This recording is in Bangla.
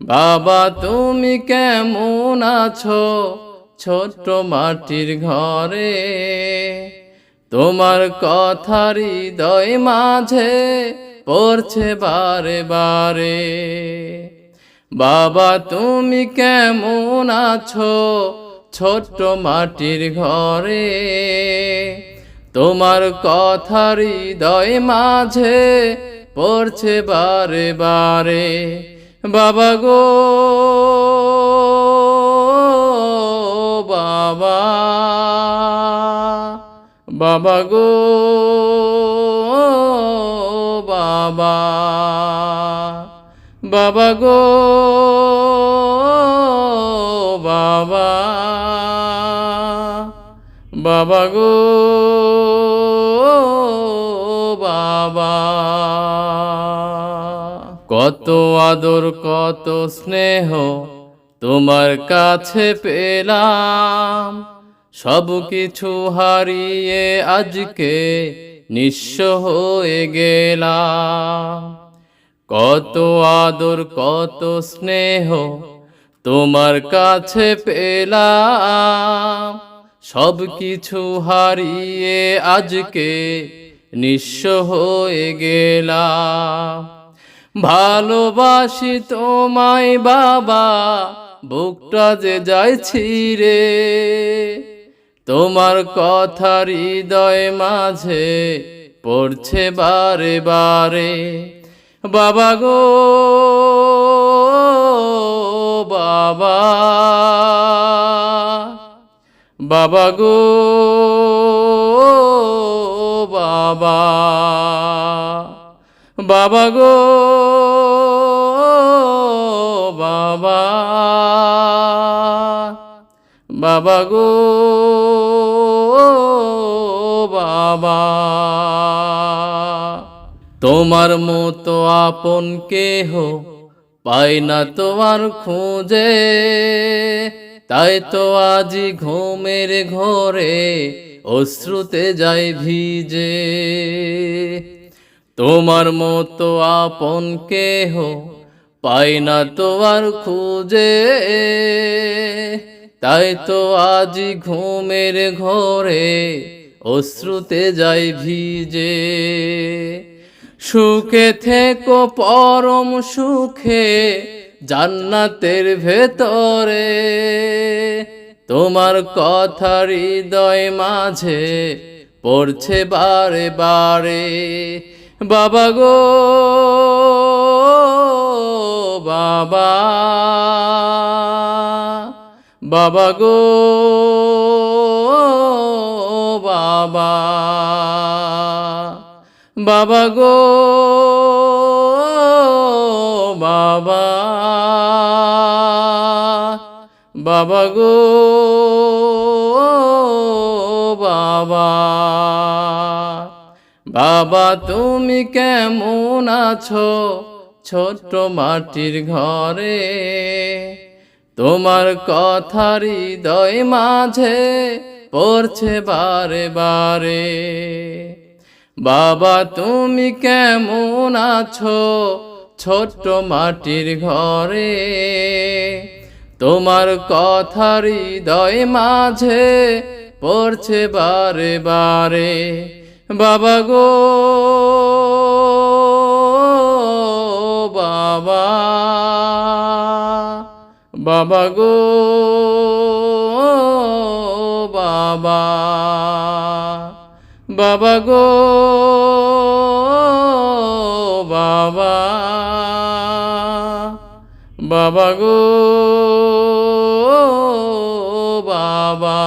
বাবা তুমি কেমন আছো ছোট্ট মাটির ঘরে, তোমার কথা হৃদয় মাঝে পড়ছে বারে বারে। বাবা তুমি কেমন আছো ছোট্ট মাটির ঘরে, তোমার কথা হৃদয় মাঝে পড়ছে বারে বারে। বাবা গো বাবা, বাবা গো বাবা, বাবা গো বাবা, বাবা গো বাবা। কত আদর কত স্নেহ তোমার কাছে পেলাম, সব কিছু হারিয়ে আজকে নিঃস্ব হয়ে গেলাম। কত আদর কত স্নেহ তোমার কাছে পেলাম, সব কিছু হারিয়ে আজকে নিঃস্ব হয়ে গেলাম। ভালোবাসি তোমায় বাবা, বুকটা যে যায় ছিঁড়ে, তোমার কথা হৃদয় মাঝে পড়ছে বারে বারে। বাবা গো বাবা, বাবা গো বাবা, বাবা গো বাবা, বাবা গো বাবা। তোমার মতো আপন কেহ পাই না তোমার খোঁজে, তাই তো আজি ঘুমের ঘরে অশ্রুতে যায় ভিজে। তোমার মতো আপন কেহ পাই না তোমার খুঁজে, তাই তো আজি ঘুমের ঘরে অশ্রুতে যায় ভিজে। সুখে থেকো পরম সুখে জান্নাতের ভেতরে, তোমার কথা হৃদয় মাঝে পড়ছে বারে বারে। বাবা গো বাবা, বাবা গো বাবা, বাবা গো বাবা, বাবা গো বাবা। বাবা তুমি কেমন আছো ছোট্ট মাটির ঘরে, তোমার কথা হৃদয় মাঝে পড়ছে বারে বারে। বাবা তুমি কেমন আছো ছোট্ট মাটির ঘরে, তোমার কথা হৃদয় মাঝে পড়ছে বারে বারে। বাবা গো বাবা, বাবা গো বাবা, বাবা গো বাবা, বাবা গো বাবা।